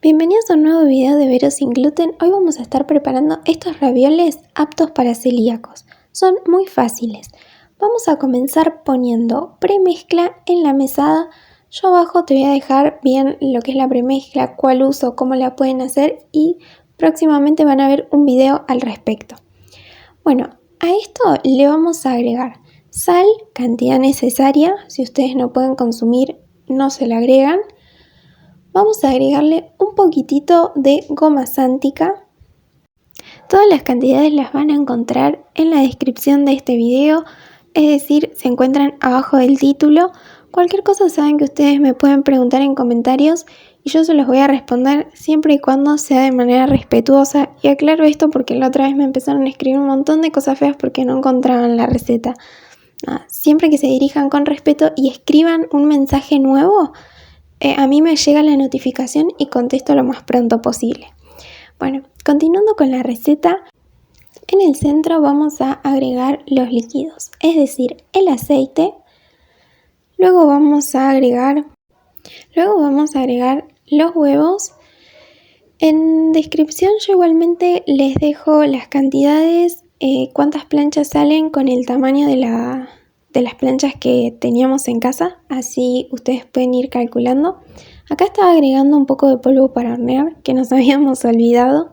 Bienvenidos a un nuevo video de Vero sin gluten. Hoy vamos a estar preparando estos ravioles aptos para celíacos. Son muy fáciles. Vamos a comenzar poniendo premezcla en la mesada. Yo abajo te voy a dejar bien lo que es la premezcla, cuál uso, cómo la pueden hacer y próximamente van a ver un video al respecto. Bueno, a esto le vamos a agregar sal, cantidad necesaria. Si ustedes no pueden consumir, no se la agregan. Vamos a agregarle un poquitito de goma sántica. Todas las cantidades las van a encontrar en la descripción de este video, es decir, se encuentran abajo del título. Cualquier cosa saben que ustedes me pueden preguntar en comentarios y yo se los voy a responder siempre y cuando sea de manera respetuosa. Y aclaro esto porque la otra vez me empezaron a escribir un montón de cosas feas porque no encontraban la receta. Siempre que se dirijan con respeto y escriban un mensaje nuevo, a mí me llega la notificación y contesto lo más pronto posible. Bueno, continuando con la receta, en el centro vamos a agregar los líquidos, es decir, el aceite. Luego vamos a agregar los huevos. En descripción yo igualmente les dejo las cantidades, cuántas planchas salen con el tamaño de las planchas que teníamos en casa, así ustedes pueden ir calculando. Acá estaba agregando un poco de polvo para hornear, que nos habíamos olvidado.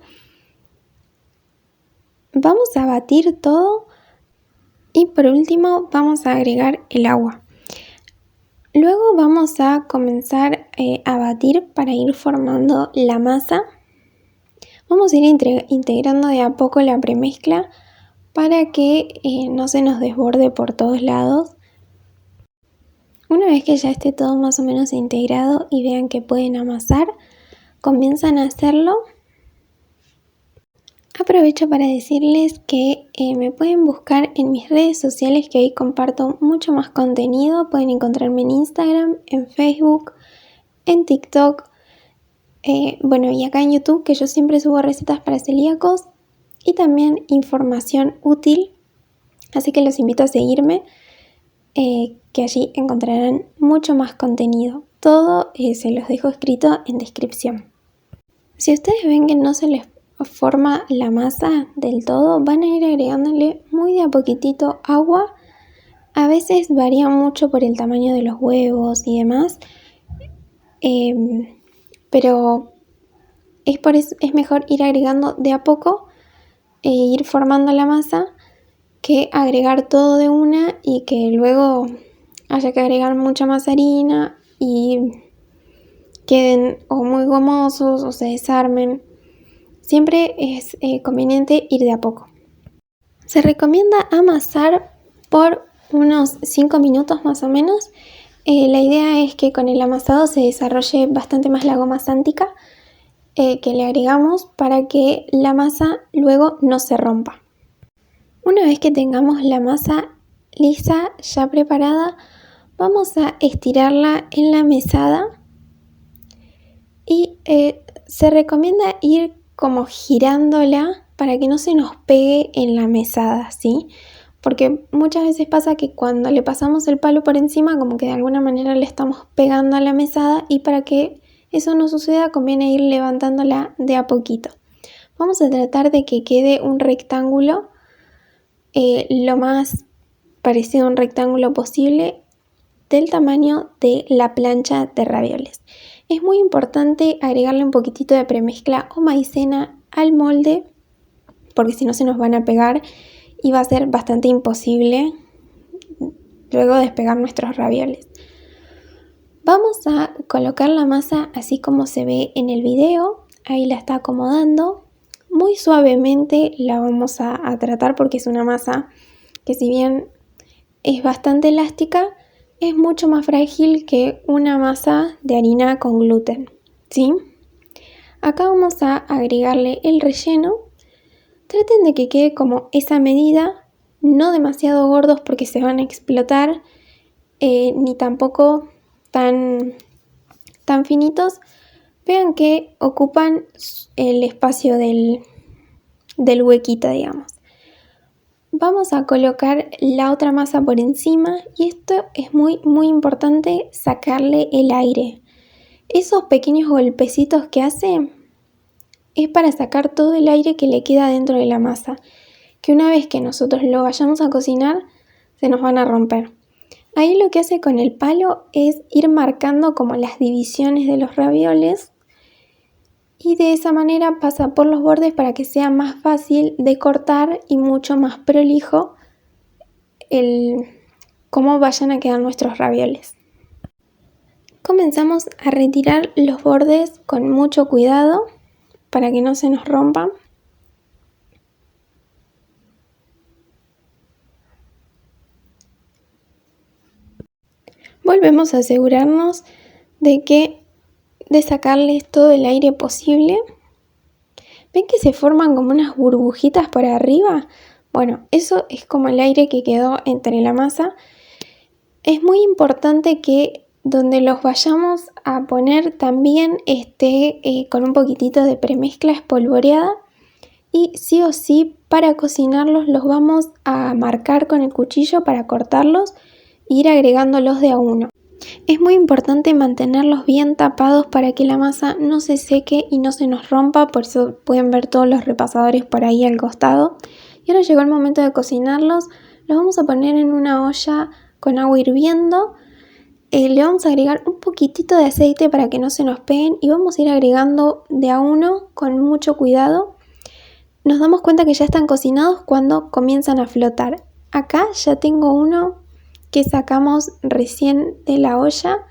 Vamos a batir todo y por último vamos a agregar el agua. Luego vamos a comenzar a batir para ir formando la masa. Vamos a ir integrando de a poco la premezcla para que no se nos desborde por todos lados. Una vez que ya esté todo más o menos integrado y vean que pueden amasar, comienzan a hacerlo. Aprovecho para decirles que me pueden buscar en mis redes sociales, que ahí comparto mucho más contenido. Pueden encontrarme en Instagram, en Facebook, en TikTok, y acá en YouTube, que yo siempre subo recetas para celíacos y también información útil. Así que los invito a seguirme, que allí encontrarán mucho más contenido. Todo se los dejo escrito en descripción. Si ustedes ven que no se les forma la masa del todo, van a ir agregándole muy de a poquitito agua. A veces varía mucho por el tamaño de los huevos y demás, pero es mejor ir agregando de a poco e ir formando la masa que agregar todo de una y que luego haya que agregar mucha más harina y queden o muy gomosos o se desarmen. Siempre es conveniente ir de a poco. Se recomienda amasar por unos 5 minutos más o menos. La idea es que con el amasado se desarrolle bastante más la goma sántica que le agregamos para que la masa luego no se rompa. Una vez que tengamos la masa lisa ya preparada, vamos a estirarla en la mesada y se recomienda ir como girándola para que no se nos pegue en la mesada, ¿sí? Porque muchas veces pasa que cuando le pasamos el palo por encima, como que de alguna manera le estamos pegando a la mesada, y para que eso no suceda conviene ir levantándola de a poquito. Vamos a tratar de que quede un rectángulo, lo más parecido a un rectángulo posible, del tamaño de la plancha de ravioles. Es muy importante agregarle un poquitito de premezcla o maicena al molde, porque si no se nos van a pegar y va a ser bastante imposible luego despegar nuestros ravioles. Vamos a colocar la masa así como se ve en el video. Ahí la está acomodando. Muy suavemente la vamos a tratar porque es una masa que, si bien es bastante elástica, es mucho más frágil que una masa de harina con gluten, ¿sí? Acá vamos a agregarle el relleno. Traten de que quede como esa medida, no demasiado gordos porque se van a explotar, ni tampoco tan finitos. Vean que ocupan el espacio del huequito, digamos. Vamos a colocar la otra masa por encima y esto es muy importante, sacarle el aire. Esos pequeños golpecitos que hace es para sacar todo el aire que le queda dentro de la masa, que una vez que nosotros lo vayamos a cocinar, se nos van a romper. Ahí lo que hace con el palo es ir marcando como las divisiones de los ravioles y de esa manera pasa por los bordes para que sea más fácil de cortar y mucho más prolijo cómo vayan a quedar nuestros ravioles. Comenzamos a retirar los bordes con mucho cuidado para que no se nos rompan. Volvemos a asegurarnos de sacarles todo el aire posible. ¿Ven que se forman como unas burbujitas por arriba? Bueno, eso es como el aire que quedó entre la masa. Es muy importante que donde los vayamos a poner también esté con un poquitito de premezcla espolvoreada. Y sí o sí, para cocinarlos los vamos a marcar con el cuchillo para cortarlos e ir agregándolos de a uno. Es muy importante mantenerlos bien tapados para que la masa no se seque y no se nos rompa, por eso pueden ver todos los repasadores por ahí al costado. Y ahora llegó el momento de cocinarlos. Los vamos a poner en una olla con agua hirviendo. Le vamos a agregar un poquitito de aceite para que no se nos peguen y vamos a ir agregando de a uno con mucho cuidado. Nos damos cuenta que ya están cocinados cuando comienzan a flotar. Acá ya tengo uno que sacamos recién de la olla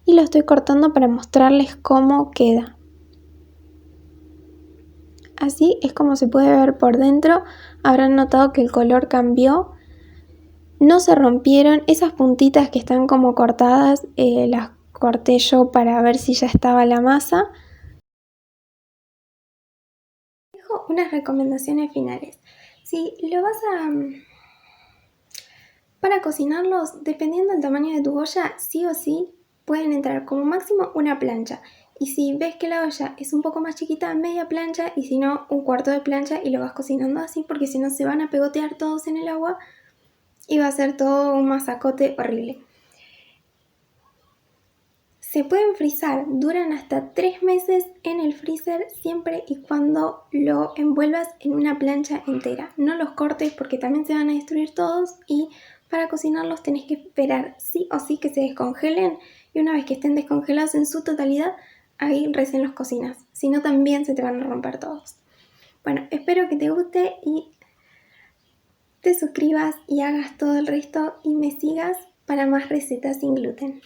y lo estoy cortando para mostrarles cómo queda. Así es como se puede ver por dentro. Habrán notado que el color cambió. No se rompieron. Esas puntitas que están como cortadas las corté yo para ver si ya estaba la masa. Dejo unas recomendaciones finales. Si lo vas para cocinarlos, dependiendo del tamaño de tu olla, sí o sí pueden entrar como máximo una plancha. Y si ves que la olla es un poco más chiquita, media plancha, y si no, un cuarto de plancha, y lo vas cocinando así, porque si no se van a pegotear todos en el agua y va a ser todo un masacote horrible. Se pueden frizar, duran hasta 3 meses en el freezer siempre y cuando lo envuelvas en una plancha entera. No los cortes porque también se van a destruir todos y para cocinarlos tenés que esperar sí o sí que se descongelen y una vez que estén descongelados en su totalidad, ahí recién los cocinas. Si no, también se te van a romper todos. Bueno, espero que te guste y te suscribas y hagas todo el resto y me sigas para más recetas sin gluten.